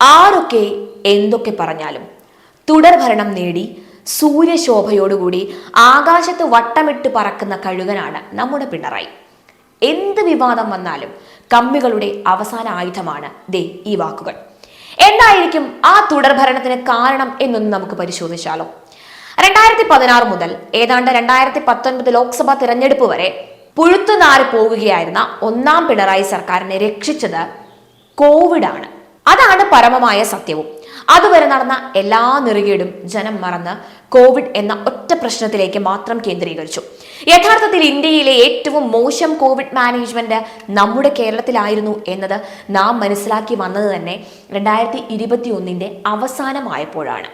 ആരൊക്കെ എന്തൊക്കെ പറഞ്ഞാലും തുടർഭരണം നേടി സൂര്യശോഭയോടുകൂടി ആകാശത്ത് വട്ടമിട്ട് പറക്കുന്ന കഴുകനാണ് നമ്മുടെ പിണറായി. എന്ത് വിവാദം വന്നാലും കമ്മികളുടെ അവസാന ആയുധമാണ് ദേ ഈ വാക്കുകൾ. എന്തായിരിക്കും ആ തുടർഭരണത്തിന് കാരണം എന്നൊന്ന് നമുക്ക് പരിശോധിച്ചാലോ. 2016 മുതൽ ഏതാണ്ട് 2019 ലോക്സഭാ തിരഞ്ഞെടുപ്പ് വരെ പുഴുത്തുനാറി പോകുകയായിരുന്ന ഒന്നാം പിണറായി സർക്കാരിനെ രക്ഷിച്ചത് കോവിഡ് ആണ്. അതാണ് പരമമായ സത്യവും. അതുവരെ നടന്ന എല്ലാ നെറുകേടും ജനം മറന്ന് കോവിഡ് എന്ന ഒറ്റ പ്രശ്നത്തിലേക്ക് മാത്രം കേന്ദ്രീകരിച്ചു. യഥാർത്ഥത്തിൽ ഇന്ത്യയിലെ ഏറ്റവും മോശം കോവിഡ് മാനേജ്മെന്റ് നമ്മുടെ കേരളത്തിലായിരുന്നു എന്നത് നാം മനസ്സിലാക്കി വന്നത് തന്നെ 2021 അവസാനമായപ്പോഴാണ്.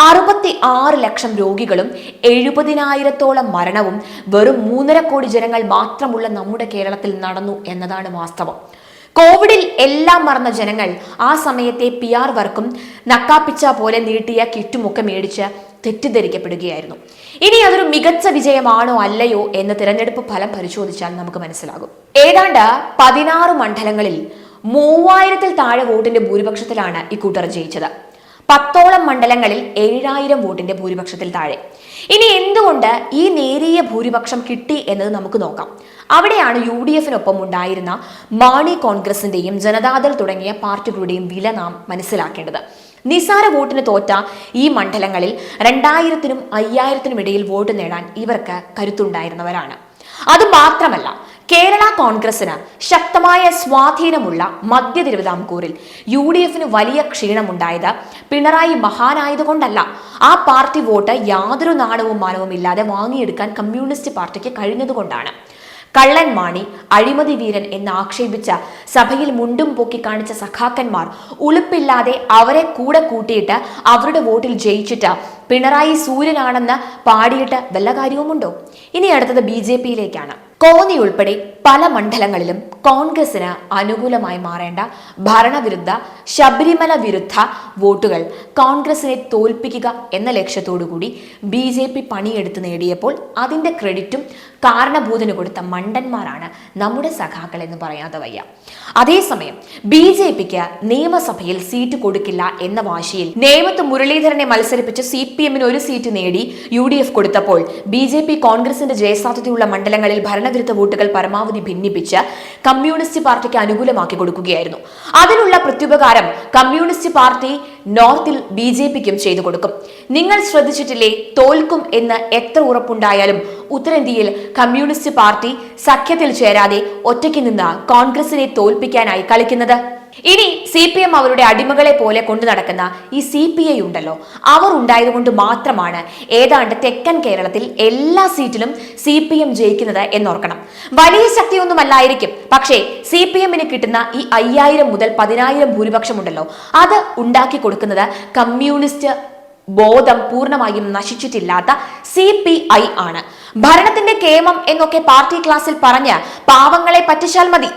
66 ലക്ഷം രോഗികളും 70,000-ഓളം മരണവും വെറും 3.5 കോടി ജനങ്ങൾ മാത്രമുള്ള നമ്മുടെ കേരളത്തിൽ നടന്നു എന്നതാണ് വാസ്തവം. കോവിഡിൽ എല്ലാം മറന്ന ജനങ്ങൾ ആ സമയത്തെ PR വർക്കും നക്കാപ്പിച്ച പോലെ നീട്ടിയ കിറ്റുമൊക്കെ മേടിച്ച് തെറ്റിദ്ധരിക്കപ്പെടുകയായിരുന്നു. ഇനി അതൊരു മികച്ച വിജയമാണോ അല്ലയോ എന്ന് തിരഞ്ഞെടുപ്പ് ഫലം പരിശോധിച്ചാൽ നമുക്ക് മനസ്സിലാകും. ഏതാണ്ട് 16 മണ്ഡലങ്ങളിൽ 3000-ൽ താഴെ വോട്ടിന്റെ ഭൂരിപക്ഷത്തിലാണ് ഇക്കൂട്ടർ ജയിച്ചത്. 10ഓളം മണ്ഡലങ്ങളിൽ 7000 വോട്ടിന്റെ ഭൂരിപക്ഷത്തിൽ താഴെ. ഇനി എന്തുകൊണ്ട് ഈ നേരിയ ഭൂരിപക്ഷം കിട്ടി എന്നത് നമുക്ക് നോക്കാം. അവിടെയാണ് UDFനൊപ്പം ഉണ്ടായിരുന്ന മാണി കോൺഗ്രസിന്റെയും ജനതാദൾ തുടങ്ങിയ പാർട്ടികളുടെയും വില നാം മനസ്സിലാക്കേണ്ടത്. നിസാര വോട്ടിന് തോറ്റ ഈ മണ്ഡലങ്ങളിൽ 2000-നും 5000-നും ഇടയിൽ വോട്ട് നേടാൻ ഇവർക്ക് കരുത്തുണ്ടായിരുന്നവരാണ്. അതുമാത്രമല്ല, കേരള കോൺഗ്രസിന് ശക്തമായ സ്വാധീനമുള്ള മധ്യ തിരുവിതാംകൂറിൽ UDFന് വലിയ ക്ഷീണമുണ്ടായത് പിണറായി മഹാനായതുകൊണ്ടല്ല. ആ പാർട്ടി വോട്ട് യാതൊരു നാണവും മാനവും ഇല്ലാതെ വാങ്ങിയെടുക്കാൻ കമ്മ്യൂണിസ്റ്റ് പാർട്ടിക്ക് കഴിഞ്ഞതുകൊണ്ടാണ്. കള്ളൻ മാണി, അഴിമതി വീരൻ എന്ന് ആക്ഷേപിച്ച സഭയിൽ മുണ്ടും പൊക്കി കാണിച്ച സഖാക്കന്മാർ ഉളുപ്പില്ലാതെ അവരെ കൂടെ കൂട്ടിയിട്ട് അവരുടെ വോട്ടിൽ ജയിച്ചിട്ട് പിണറായി സൂര്യനാണെന്ന് പാടിയിട്ട് വല്ല കാര്യവുമുണ്ടോ? ഇനി അടുത്തത് BJPയിലേക്കാണ്. കോന്നി ഉൾപ്പെടെ പല മണ്ഡലങ്ങളിലും കോൺഗ്രസിന് അനുകൂലമായി മാറേണ്ട ഭരണവിരുദ്ധ ശബരിമല വിരുദ്ധ വോട്ടുകൾ കോൺഗ്രസിനെ തോൽപ്പിക്കുക എന്ന ലക്ഷ്യത്തോടുകൂടി BJP പണിയെടുത്ത് നേടിയപ്പോൾ അതിന്റെ ക്രെഡിറ്റും കാരണഭൂതന് കൊടുത്ത മണ്ടന്മാരാണ് നമ്മുടെ സഖാക്കൾ എന്ന് പറയാതെ വയ്യ. അതേസമയം BJPക്ക് നിയമസഭയിൽ സീറ്റ് കൊടുക്കില്ല എന്ന വാശിയിൽ നേമത്ത് മുരളീധരനെ മത്സരിപ്പിച്ച് CPMന് ഒരു സീറ്റ് നേടി UDF കൊടുത്തപ്പോൾ BJP കോൺഗ്രസിന്റെ ജയസാധ്യതയുള്ള മണ്ഡലങ്ങളിൽ ഭരണവിരുദ്ധ വോട്ടുകൾ പരമാവധി ഭിന്നിപ്പിച്ച് കമ്മ്യൂണിസ്റ്റ് പാർട്ടിക്ക് അനുകൂലമാക്കി കൊടുക്കുകയായിരുന്നു. അതിനുള്ള പ്രത്യുപകാരം കമ്മ്യൂണിസ്റ്റ് പാർട്ടി നോർത്തിൽ BJPക്കും ചെയ്തു കൊടുക്കും. നിങ്ങൾ ശ്രദ്ധിച്ചിട്ടില്ലേ, തോൽക്കും എന്ന് എത്ര ഉറപ്പുണ്ടായാലും ഉത്തരേന്ത്യയിൽ കമ്മ്യൂണിസ്റ്റ് പാർട്ടി സഖ്യത്തിൽ ചേരാതെ ഒറ്റയ്ക്ക് നിന്ന് കോൺഗ്രസിനെ തോൽപ്പിക്കാനായി കളിക്കുന്നത്. ഇനി CPM അവരുടെ അടിമകളെ പോലെ കൊണ്ടു നടക്കുന്ന ഈ CPI ഉണ്ടല്ലോ, അവർ ഉണ്ടായതുകൊണ്ട് മാത്രമാണ് ഏതാണ്ട് തെക്കൻ കേരളത്തിൽ എല്ലാ സീറ്റിലും CPM ജയിക്കുന്നത് എന്നോർക്കണം. വലിയ ശക്തിയൊന്നുമല്ലായിരിക്കും, പക്ഷേ CPMന് കിട്ടുന്ന ഈ 5000 മുതൽ 10000 ഭൂരിപക്ഷം ഉണ്ടല്ലോ, അത് ഉണ്ടാക്കി കൊടുക്കുന്നത് കമ്മ്യൂണിസ്റ്റ് ബോധം പൂർണ്ണമായും നശിച്ചിട്ടില്ലാത്ത CPI ആണ്. ഭരണത്തിന്റെ കേമം എന്നൊക്കെ പാർട്ടി ക്ലാസ്സിൽ പറഞ്ഞ് പാവങ്ങളെ പറ്റിച്ചാൽ മതി.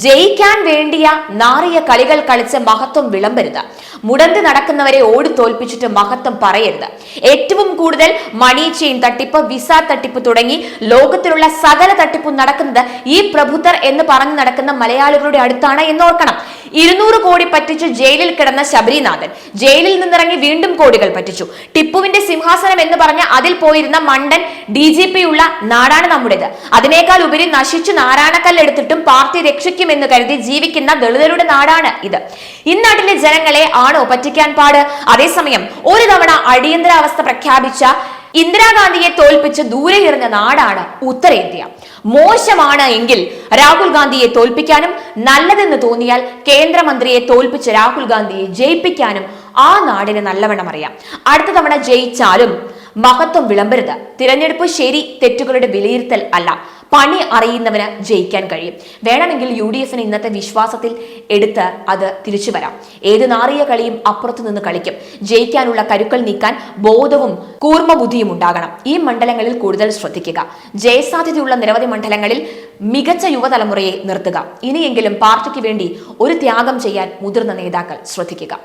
ജയിക്കാൻ വേണ്ടിയ നാറിയ കളികൾ കളിച്ച് മഹത്വം വിളമ്പരുത്. മുടന്തി നടക്കുന്നവരെ ഓടി തോൽപ്പിച്ചിട്ട് മഹത്വം പറയരുത്. ഏറ്റവും കൂടുതൽ മണി ചെയിൻ തട്ടിപ്പ്, വിസ തട്ടിപ്പ് തുടങ്ങി ലോകത്തിലുള്ള സകല തട്ടിപ്പും നടക്കുന്നത് ഈ പ്രബുദ്ധർ എന്ന് പറഞ്ഞു നടക്കുന്ന മലയാളികളുടെ അടുത്താണ് എന്നോർക്കണം. 200 കോടി പറ്റിച്ച് ജയിലിൽ കിടന്ന ശബരിനാഥൻ ജയിലിൽ നിന്നിറങ്ങി വീണ്ടും കോടികൾ പറ്റിച്ചു. ടിപ്പുവിന്റെ സിംഹാസനം എന്ന് പറഞ്ഞ് അതിൽ പോയിരുന്ന മണ്ടൻ DGP ഉള്ള നാടാണ് നമ്മുടേത്. അതിനേക്കാൾ ഉപരി നശിച്ചു നാരായണക്കല്ലെടുത്തിട്ടും പാർട്ടി രക്ഷിക്കുമെന്ന് കരുതി ജീവിക്കുന്ന ദളിതരുടെ നാടാണ് ഇത്. ഇന്നാട്ടിലെ ജനങ്ങളെ ആണോ പറ്റിക്കാൻ പാട്? അതേസമയം ഒരു തവണ അടിയന്തരാവസ്ഥ പ്രഖ്യാപിച്ച ഇന്ദിരാഗാന്ധിയെ തോൽപ്പിച്ച് ദൂരെ എറിഞ്ഞ നാടാണ് ഉത്തരേന്ത്യ. മോശമാണ് എങ്കിൽ രാഹുൽ ഗാന്ധിയെ തോൽപ്പിക്കാനും, നല്ലതെന്ന് തോന്നിയാൽ കേന്ദ്രമന്ത്രിയെ തോൽപ്പിച്ച് രാഹുൽ ഗാന്ധിയെ ജയിപ്പിക്കാനും ആ നാടിന് നല്ലവണ്ണം അറിയാം. അടുത്ത തവണ ജയിച്ചാലും മഹത്വം വിളമ്പരുത്. തിരഞ്ഞെടുപ്പ് ശരി തെറ്റുകളുടെ വിലയിരുത്തൽ അല്ല, പണി അറിയുന്നവന് ജയിക്കാൻ കഴിയും. വേണമെങ്കിൽ UDFന് ഇന്നത്തെ വിശ്വാസത്തിൽ എടുത്ത് അത് തിരിച്ചു വരാം. ഏത് നാറിയ കളിയും അപ്പുറത്തു നിന്ന് കളിക്കും. ജയിക്കാനുള്ള കരുക്കൾ നീക്കാൻ ബോധവും കൂർമ്മ ബുദ്ധിയും ഉണ്ടാകണം. ഈ മണ്ഡലങ്ങളിൽ കൂടുതൽ ശ്രദ്ധിക്കുക. ജയസാധ്യതയുള്ള നിരവധി മണ്ഡലങ്ങളിൽ മികച്ച യുവതലമുറയെ നിർത്തുക. ഇനിയെങ്കിലും പാർട്ടിക്ക് വേണ്ടി ഒരു ത്യാഗം ചെയ്യാൻ മുതിർന്ന നേതാക്കൾ ശ്രദ്ധിക്കുക.